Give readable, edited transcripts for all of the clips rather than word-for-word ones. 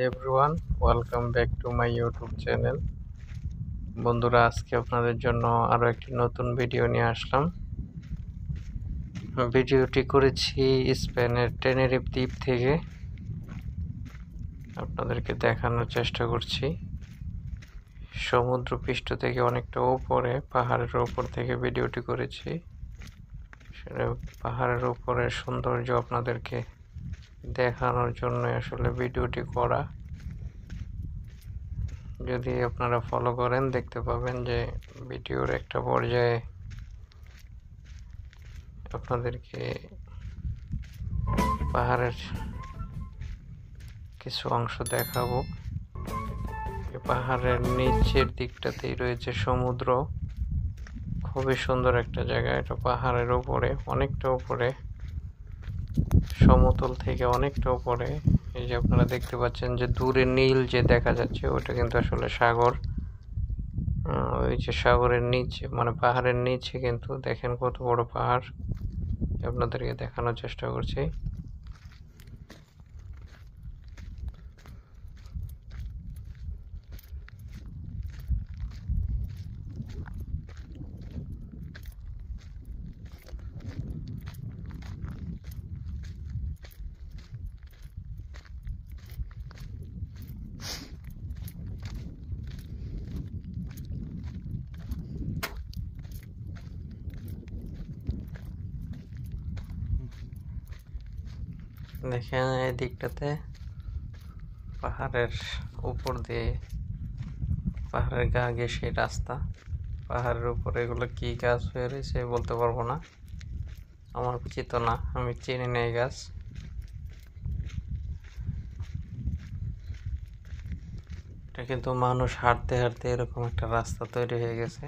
Everyone, welcome back to my YouTube channel. বন্ধুরা, আজকে আপনাদের জন্য আরও একটি নতুন ভিডিও নিয়ে আসলাম। ভিডিওটি করেছি স্পেনের টেনেরিফ দ্বীপ থেকে। আপনাদেরকে দেখানোর চেষ্টা করছি সমুদ্র পৃষ্ঠ থেকে অনেকটা উপরে, পাহাড়ের উপর থেকে ভিডিওটি করেছি। সেটা পাহাড়ের উপরের সৌন্দর্য আপনাদেরকে দেখানোর জন্য আসলে ভিডিওটি করা। যদি আপনারা ফলো করেন দেখতে পাবেন যে ভিডিওর একটা পর্যায়ে আপনাদেরকে পাহাড়ের কিছু অংশ দেখাবো। পাহাড়ের নিচের দিকটাতেই রয়েছে সমুদ্র। খুবই সুন্দর একটা জায়গা। এটা পাহাড়ের উপরে, অনেকটা উপরে, সমতল থেকে অনেকটা উপরে। এই যে আপনারা দেখতে পাচ্ছেন যে দূরে নীল যে দেখা যাচ্ছে, ওটা কিন্তু আসলে সাগর। ওই যে সাগরের নিচে, মানে পাহাড়ের নিচে কিন্তু দেখেন কত বড় পাহাড়। আপনাদেরকে দেখানোর চেষ্টা করছি। দেখেন এই দিকটাতে পাহাড়ের উপর দিয়ে, পাহাড়ের গা ঘেঁষে রাস্তা। পাহাড়ের উপরে এগুলো কি গাছ হয়ে রয়েছে বলতে পারবো না, আমার পরিচিত না, আমি চিনি না এই গাছ। এটা কিন্তু মানুষ হাঁটতে হাঁটতে এরকম একটা রাস্তা তৈরি হয়ে গেছে।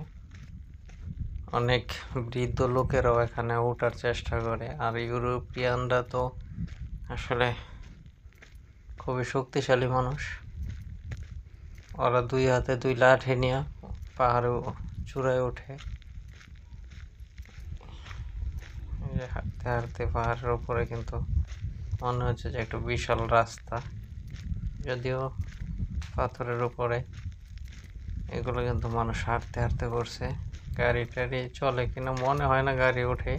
অনেক বৃদ্ধ লোকেরাও এখানে ওঠার চেষ্টা করে। আর ইউরোপিয়ানরা তো আসলে খুবই শক্তিশালী মানুষ। ওরা দুই হাতে দুই লাঠি নিয়ে পাহাড়ে চূড়ায় ওঠে। হাঁটতে হাঁটতে পাহাড়ের উপরে কিন্তু মনে হচ্ছে যে একটা বিশাল রাস্তা, যদিও পাথরের উপরে। এগুলো কিন্তু মানুষ হাঁটতে হাঁটতে করছে। গাড়ি টাড়ি চলে কিনা মনে হয় না, গাড়ি ওঠে,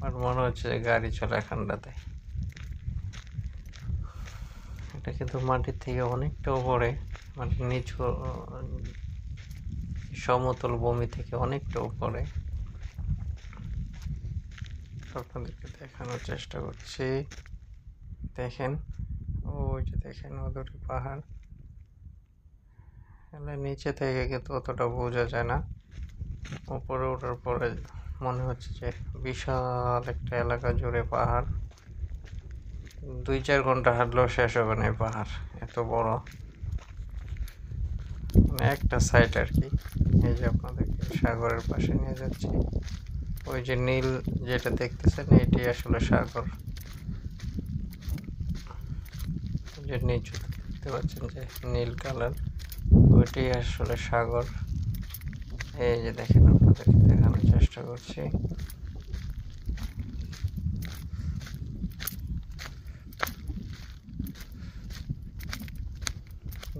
বাট মনে হচ্ছে যে গাড়ি চলে এখানটাতে। এটা কিন্তু মাটির থেকে অনেকটা উপরে, মানে নিচু সমতল ভূমি থেকে অনেকটা উপরে। আপনাদেরকে দেখানোর চেষ্টা করছি। দেখেন, ওই যে দেখেন ওদূরে পাহাড়। নিচে থেকে কিন্তু অতটা বোঝা যায় না। উপরে ওঠার পরে মনে হচ্ছে যে বিশাল একটা এলাকা জুড়ে পাহাড়। 2-4 ঘন্টা হাঁটলেও শেষ হবে না এই পাহাড়, এত বড়। মানে একটা সাইড আর কি। এই যে আপনাদেরকে সাগরের পাশে নিয়ে যাচ্ছি। ওই যে নীল যেটা দেখতেছেন, এটি আসলে সাগর। যে নিচু দেখতে পাচ্ছেন যে নীল কালার, ওইটি আসলে সাগর। এই যে দেখেন, আপনাদেরকে দেখানোর চেষ্টা করছি।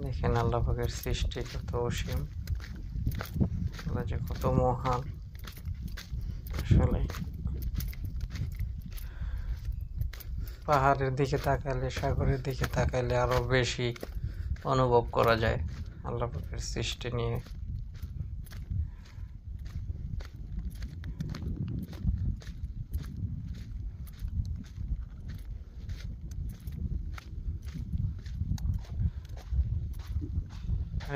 দেখেন আল্লাহ পাকের সৃষ্টি কত অসীম, যে কত মহান। আসলে পাহাড়ের দিকে তাকাইলে, সাগরের দিকে তাকাইলে আরো বেশি অনুভব করা যায় আল্লাহ পাকের সৃষ্টি নিয়ে।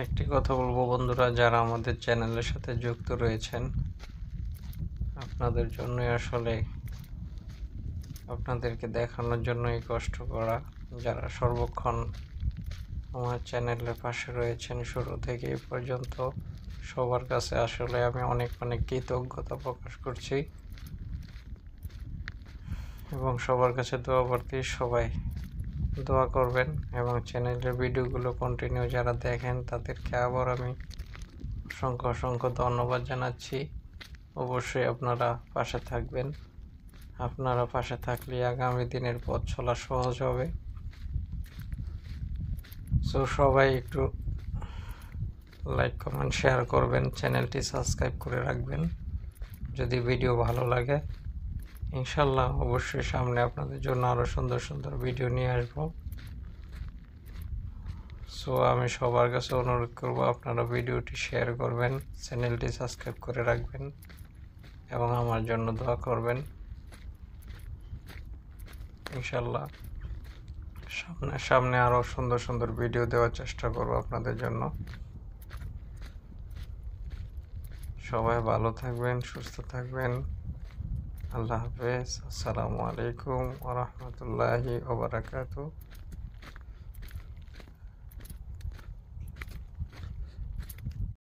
একটি কথা বলবো বন্ধুরা, যারা আমাদের চ্যানেলের সাথে যুক্ত রয়েছেন, আপনাদের জন্যই আসলে, আপনাদেরকে দেখানোর জন্যই কষ্ট করা। যারা সর্বক্ষণ আমার চ্যানেলের পাশে রয়েছেন শুরু থেকে এই পর্যন্ত, সবার কাছে আসলে আমি অনেক অনেক কৃতজ্ঞতা প্রকাশ করছি। এবং সবার কাছে দোয়া প্রার্থী, সবাই দোয়া করবেন। এবং চ্যানেলের ভিডিওগুলো কন্টিনিউ যারা দেখেন, তাদেরকে আবার আমি অসংখ্য অসংখ্য ধন্যবাদ জানাচ্ছি। অবশ্যই আপনারা পাশে থাকবেন। আপনারা পাশে থাকলে আগামী দিনের পথ চলা সহজ হবে। সো সবাই একটু লাইক কমেন্ট শেয়ার করবেন, চ্যানেলটি সাবস্ক্রাইব করে রাখবেন যদি ভিডিও ভালো লাগে। ইনশাল্লাহ অবশ্যই সামনে আপনাদের জন্য আরও সুন্দর সুন্দর ভিডিও নিয়ে আসবো। সো আমি সবার কাছে অনুরোধ করব আপনারা ভিডিওটি শেয়ার করবেন, চ্যানেলটি সাবস্ক্রাইব করে রাখবেন এবং আমার জন্য দোয়া করবেন। ইনশাল্লাহ সামনে আরও সুন্দর সুন্দর ভিডিও দেওয়ার চেষ্টা করব আপনাদের জন্য। সবাই ভালো থাকবেন, সুস্থ থাকবেন। আল্লাহ হাফেজ। আসসালামু আলাইকুম ওয়া রাহমাতুল্লাহি ওয়া বারাকাতুহু।